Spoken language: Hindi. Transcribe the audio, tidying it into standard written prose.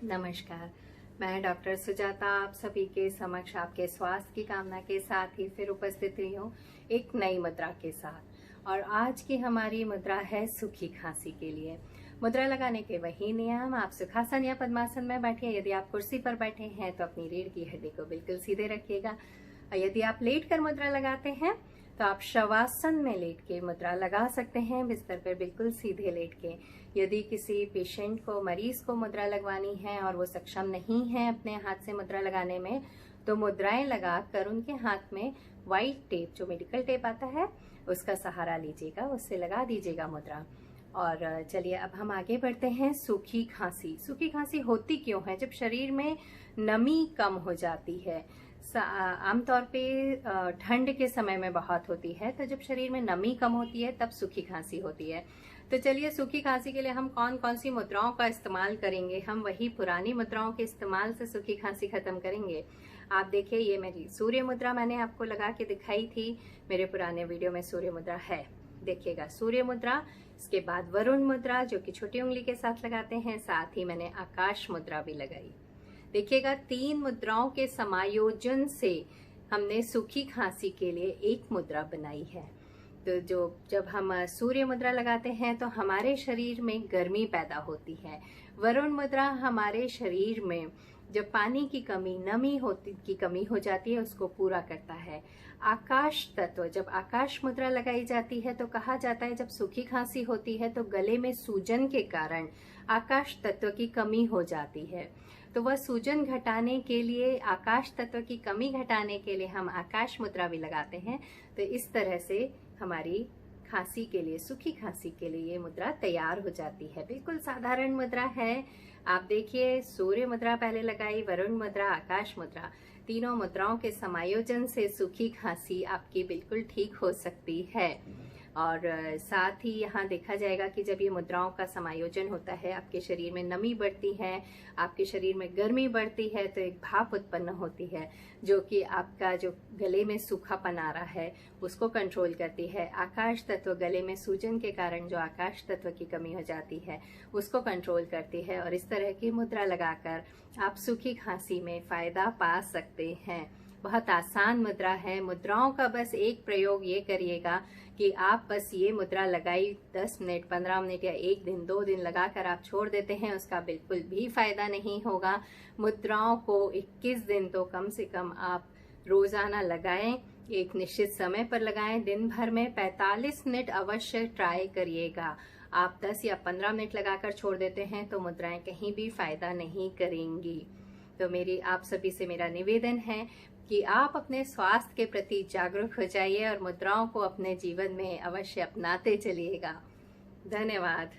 नमस्कार। मैं डॉक्टर सुजाता आप सभी के समक्ष आपके स्वास्थ्य की कामना के साथ ही फिर उपस्थित रही हूँ एक नई मुद्रा के साथ। और आज की हमारी मुद्रा है सूखी खांसी के लिए। मुद्रा लगाने के वही नियम। आप सुखासन या पद्मासन में बैठिए। यदि आप कुर्सी पर बैठे हैं तो अपनी रीढ़ की हड्डी को बिल्कुल सीधे रखिएगा। और यदि आप लेट कर मुद्रा लगाते हैं तो आप शवासन में लेट के मुद्रा लगा सकते हैं, बिस्तर पर बिल्कुल सीधे लेट के। यदि किसी पेशेंट को, मरीज को मुद्रा लगवानी है और वो सक्षम नहीं है अपने हाथ से मुद्रा लगाने में, तो मुद्राएं लगाकर उनके हाथ में व्हाइट टेप, जो मेडिकल टेप आता है, उसका सहारा लीजिएगा, उससे लगा दीजिएगा मुद्रा। और चलिए अब हम आगे बढ़ते हैं। सूखी खांसी। सूखी खांसी होती क्यों है? जब शरीर में नमी कम हो जाती है। आमतौर पे ठंड के समय में बहुत होती है, तो जब शरीर में नमी कम होती है तब सूखी खांसी होती है। तो चलिए सूखी खांसी के लिए हम कौन कौन सी मुद्राओं का इस्तेमाल करेंगे। हम वही पुरानी मुद्राओं के इस्तेमाल से सूखी खांसी खत्म करेंगे। आप देखिए, ये मेरी सूर्य मुद्रा मैंने आपको लगा के दिखाई थी। मेरे पुराने वीडियो में सूर्य मुद्रा है, देखिएगा सूर्य मुद्रा। इसके बाद वरुण मुद्रा, जो कि छोटी उंगली के साथ लगाते हैं। साथ ही मैंने आकाश मुद्रा भी लगाई। देखिएगा, 3 मुद्राओं के समायोजन से हमने सूखी खांसी के लिए एक मुद्रा बनाई है। तो जब हम सूर्य मुद्रा लगाते हैं तो हमारे शरीर में गर्मी पैदा होती है। वरुण मुद्रा हमारे शरीर में जब पानी की कमी, नमी की कमी हो जाती है, उसको पूरा करता है। आकाश तत्व, जब आकाश मुद्रा लगाई जाती है तो कहा जाता है जब सूखी खांसी होती है तो गले में सूजन के कारण आकाश तत्व की कमी हो जाती है। तो वह सूजन घटाने के लिए, आकाश तत्व की कमी घटाने के लिए हम आकाश मुद्रा भी लगाते हैं। तो इस तरह से हमारी खांसी के लिए, सूखी खांसी के लिए ये मुद्रा तैयार हो जाती है। बिल्कुल साधारण मुद्रा है। आप देखिए, सूर्य मुद्रा पहले लगाई, वरुण मुद्रा, आकाश मुद्रा, तीनों मुद्राओं के समायोजन से सूखी खांसी आपकी बिल्कुल ठीक हो सकती है। और साथ ही यहाँ देखा जाएगा कि जब ये मुद्राओं का समायोजन होता है, आपके शरीर में नमी बढ़ती है, आपके शरीर में गर्मी बढ़ती है, तो एक भाप उत्पन्न होती है जो कि आपका जो गले में सूखापन आ रहा है उसको कंट्रोल करती है। आकाश तत्व, गले में सूजन के कारण जो आकाश तत्व की कमी हो जाती है उसको कंट्रोल करती है। और इस तरह की मुद्रा लगाकर आप सूखी खांसी में फायदा पा सकते हैं। बहुत आसान मुद्रा है। मुद्राओं का बस एक प्रयोग ये करिएगा कि आप बस ये मुद्रा लगाई 10 मिनट, 15 मिनट या 1 दिन, 2 दिन लगाकर आप छोड़ देते हैं, उसका बिल्कुल भी फायदा नहीं होगा। मुद्राओं को 21 दिन तो कम से कम आप रोजाना लगाएं। एक निश्चित समय पर लगाएं। दिन भर में 45 मिनट अवश्य ट्राई करिएगा। आप 10 या 15 मिनट लगाकर छोड़ देते हैं तो मुद्राएं कहीं भी फायदा नहीं करेंगी। तो मेरी आप सभी से मेरा निवेदन है कि आप अपने स्वास्थ्य के प्रति जागरूक हो जाइए और मुद्राओं को अपने जीवन में अवश्य अपनाते चलिएगा। धन्यवाद।